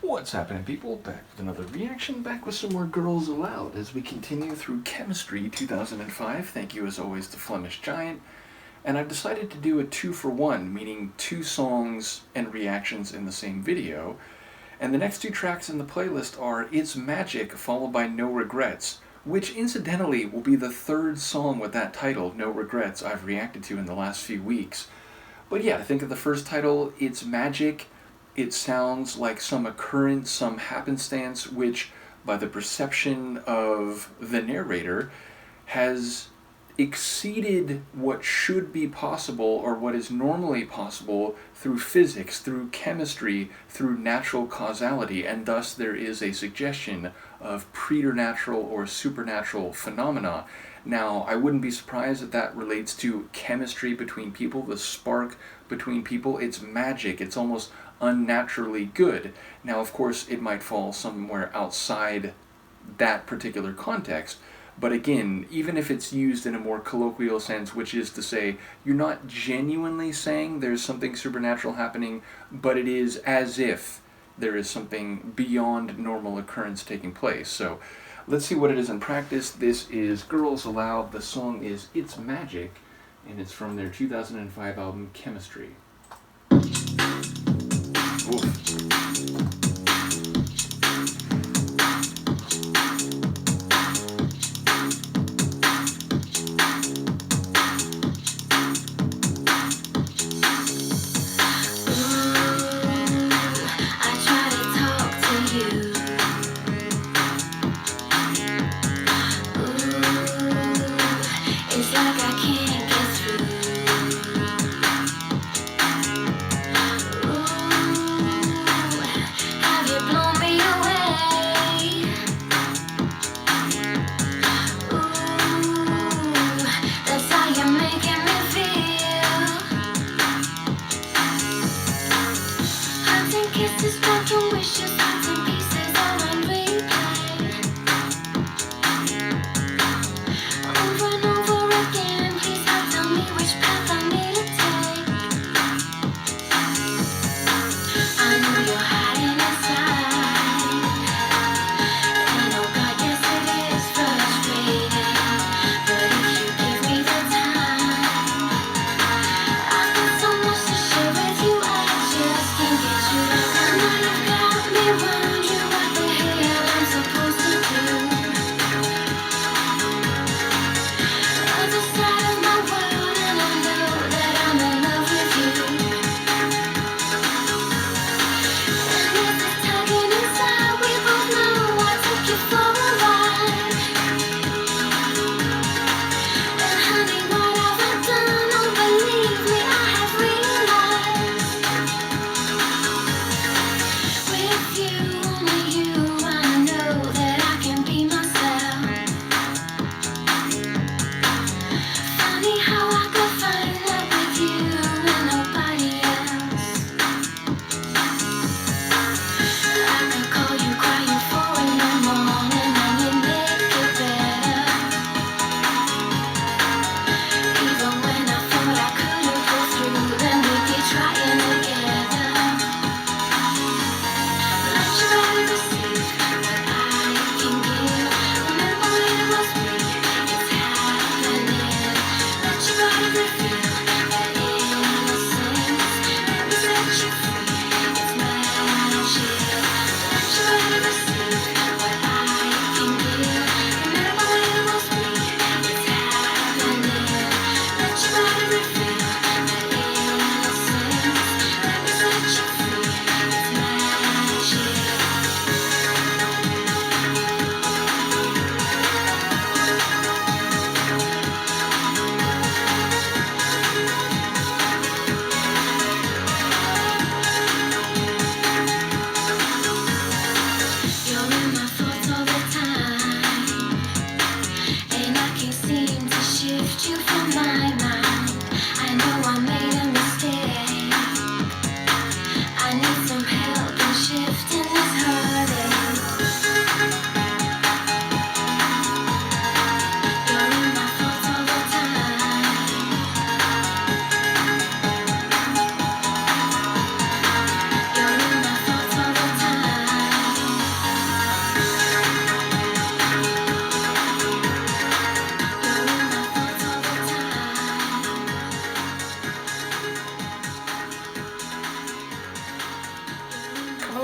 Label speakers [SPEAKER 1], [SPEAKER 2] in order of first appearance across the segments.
[SPEAKER 1] What's happening, people? Back with another reaction, back with some more Girls Aloud as we continue through Chemistry 2005. Thank you as always to Flemish Giant. And I've decided to do a 2-for-1, meaning 2 songs and reactions in the same video. And the next 2 tracks in the playlist are It's Magic followed by No Regrets, which incidentally will be the 3rd song with that title, No Regrets, I've reacted to in the last few weeks. But yeah, think of the first title, It's Magic. It sounds like some occurrence, some happenstance, which, by the perception of the narrator, has exceeded what should be possible or what is normally possible through physics, through chemistry, through natural causality, and thus there is a suggestion of preternatural or supernatural phenomena. Now, I wouldn't be surprised if that relates to chemistry between people, the spark between people. It's magic. It's almost unnaturally good. Now, of course, it might fall somewhere outside that particular context, but again, even if it's used in a more colloquial sense, which is to say, you're not genuinely saying there's something supernatural happening, but it is as if there is something beyond normal occurrence taking place. So let's see what it is in practice. This is Girls Aloud. The song is It's Magic, and it's from their 2005 album Chemistry. Oof.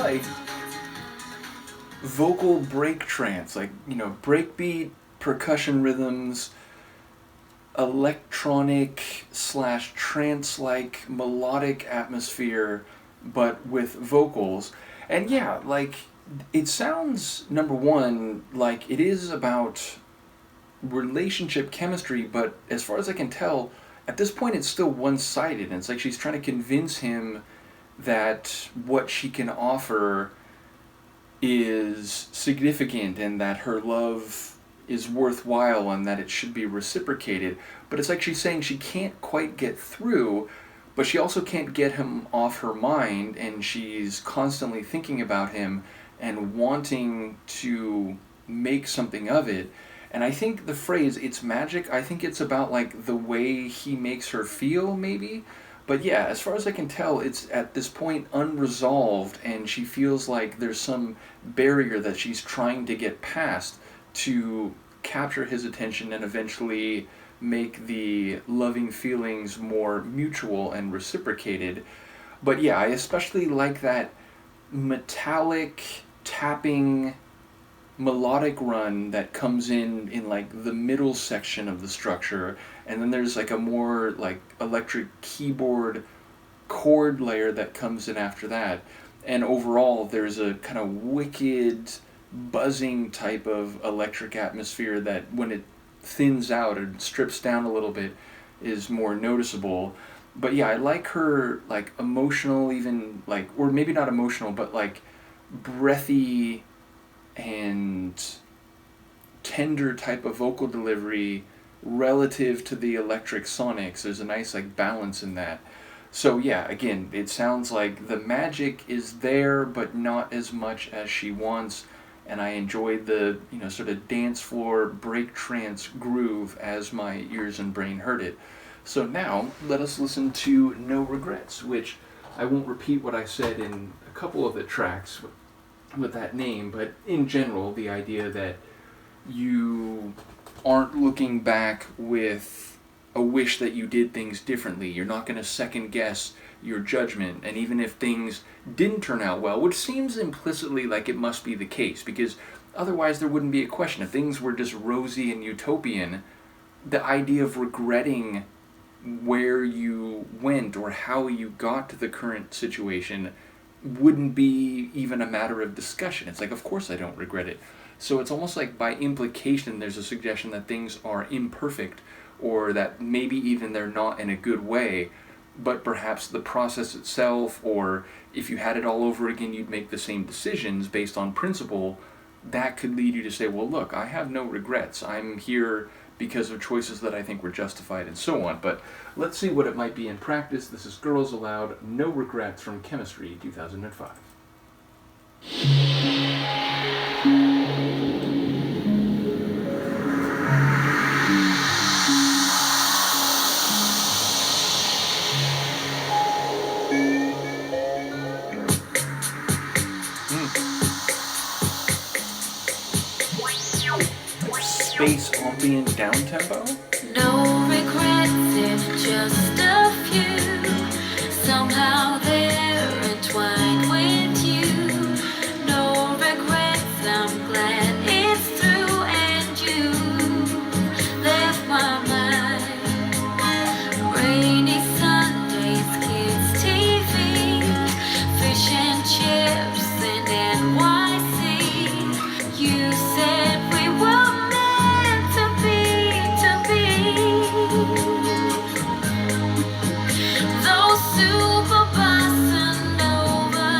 [SPEAKER 1] like vocal break trance, like, breakbeat, percussion rhythms, electronic slash trance-like melodic atmosphere, but with vocals. And yeah, like, it sounds, number one, like it is about relationship chemistry, but as far as I can tell, at this point it's still one-sided, and it's like she's trying to convince him that what she can offer is significant and that her love is worthwhile and that it should be reciprocated. But it's like she's saying she can't quite get through, but she also can't get him off her mind, and she's constantly thinking about him and wanting to make something of it. And I think the phrase, it's magic, I think it's about like the way he makes her feel, maybe. But yeah, as far as I can tell, it's at this point unresolved, and she feels like there's some barrier that she's trying to get past to capture his attention and eventually make the loving feelings more mutual and reciprocated. But yeah, I especially like that metallic tapping melodic run that comes in like the middle section of the structure, and then there's like a more like electric keyboard chord layer that comes in after that, and overall there's a kind of wicked buzzing type of electric atmosphere that when it thins out or strips down a little bit is more noticeable. But yeah, I like her like emotional, even like, or maybe not emotional, but like breathy and tender type of vocal delivery relative to the electric sonics. There's a nice like balance in that. So yeah, again, it sounds like the magic is there, but not as much as she wants. And I enjoyed the, sort of dance floor break trance groove as my ears and brain heard it. So now, let us listen to No Regrets, which I won't repeat what I said in a couple of the tracks with that name, but in general, the idea that you aren't looking back with a wish that you did things differently. You're not going to second guess your judgment, and even if things didn't turn out well, which seems implicitly like it must be the case, because otherwise there wouldn't be a question. If things were just rosy and utopian, the idea of regretting where you went or how you got to the current situation wouldn't be even a matter of discussion. It's like, of course I don't regret it. So it's almost like by implication there's a suggestion that things are imperfect, or that maybe even they're not in a good way, but perhaps the process itself, or if you had it all over again you'd make the same decisions based on principle, that could lead you to say, well look, I have no regrets. I'm here because of choices that I think were justified, and so on. But let's see what it might be in practice. This is Girls Aloud, No Regrets from Chemistry 2005. Space ambient downtempo.
[SPEAKER 2] No regrets, it's just a few. Somehow they're entwined with you. No regrets, I'm glad it's through, and you left my mind. Rainy Sundays, kids TV, fish and chips and NYC. You said we were those super bossa nova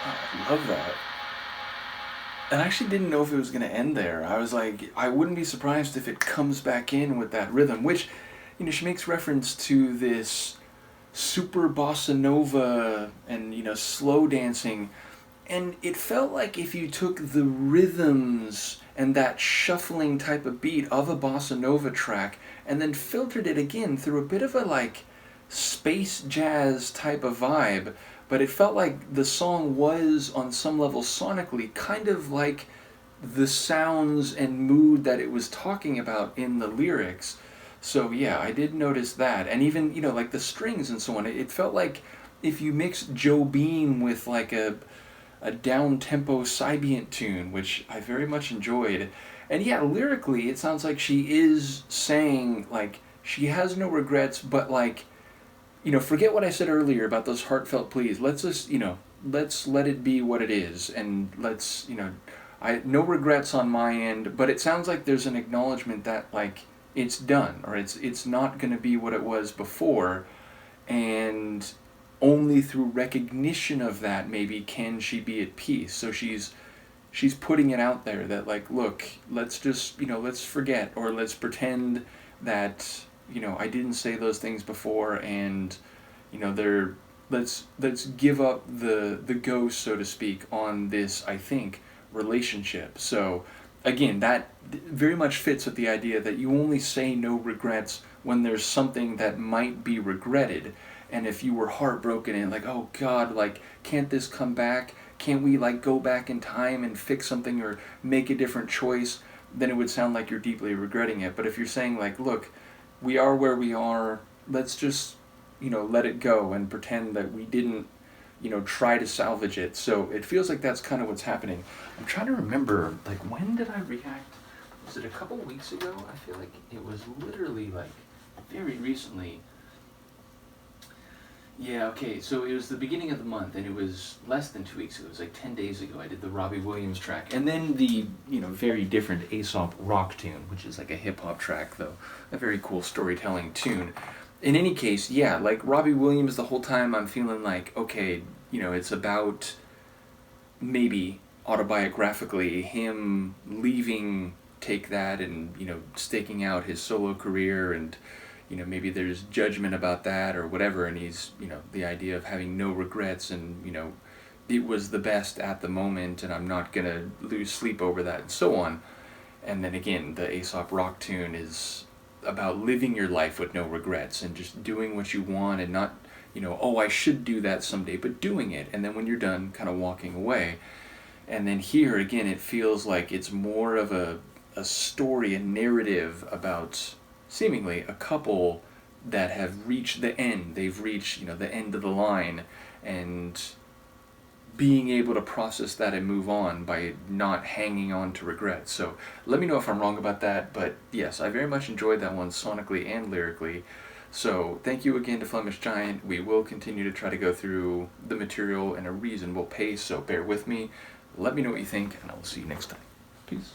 [SPEAKER 1] I love that. And I actually didn't know if it was going to end there. I was like, I wouldn't be surprised if it comes back in with that rhythm, which, she makes reference to this super bossa nova and, slow dancing. And it felt like if you took the rhythms and that shuffling type of beat of a bossa nova track and then filtered it again through a bit of a like space jazz type of vibe, but it felt like the song was on some level sonically kind of like the sounds and mood that it was talking about in the lyrics. So yeah, I did notice that. And even, like the strings and so on, it felt like if you mix Joe Beam with like a down-tempo Sybient tune, which I very much enjoyed. And yeah, lyrically, it sounds like she is saying, like, she has no regrets, but like, forget what I said earlier about those heartfelt pleas. Let's just, let's let it be what it is, and let's, I no regrets on my end, but it sounds like there's an acknowledgement that like it's done, or it's not going to be what it was before, and only through recognition of that maybe can she be at peace. So she's putting it out there that like, look, let's just, let's forget, or let's pretend that, I didn't say those things before, and they're let's give up the ghost, so to speak, on this, I think, relationship. So again, that very much fits with the idea that you only say no regrets when there's something that might be regretted. And if you were heartbroken and like, oh God, like, can't this come back? Can't we like go back in time and fix something or make a different choice? Then it would sound like you're deeply regretting it. But if you're saying like, look, we are where we are, let's just, let it go and pretend that we didn't, try to salvage it. So it feels like that's kind of what's happening. I'm trying to remember, like, when did I react? Was it a couple weeks ago? I feel like it was literally like very recently. Yeah, okay, so it was the beginning of the month, and it was less than 2 weeks ago. It was like 10 days ago. I did the Robbie Williams track. And then the, very different Aesop rock tune, which is like a hip-hop track, though. A very cool storytelling tune. In any case, yeah, like Robbie Williams, the whole time I'm feeling like, okay, it's about maybe autobiographically him leaving Take That and, staking out his solo career, and maybe there's judgment about that or whatever, and he's, the idea of having no regrets, and, it was the best at the moment, and I'm not gonna lose sleep over that, and so on. And then again, the Aesop rock tune is about living your life with no regrets and just doing what you want, and not, oh, I should do that someday, but doing it, and then when you're done, kind of walking away. And then here, again, it feels like it's more of a story, a narrative about seemingly a couple that have reached the end. They've reached, the end of the line, and being able to process that and move on by not hanging on to regrets. So let me know if I'm wrong about that, but yes, I very much enjoyed that one sonically and lyrically. So thank you again to Flemish Giant. We will continue to try to go through the material in a reasonable pace, so bear with me. Let me know what you think, and I will see you next time. Peace.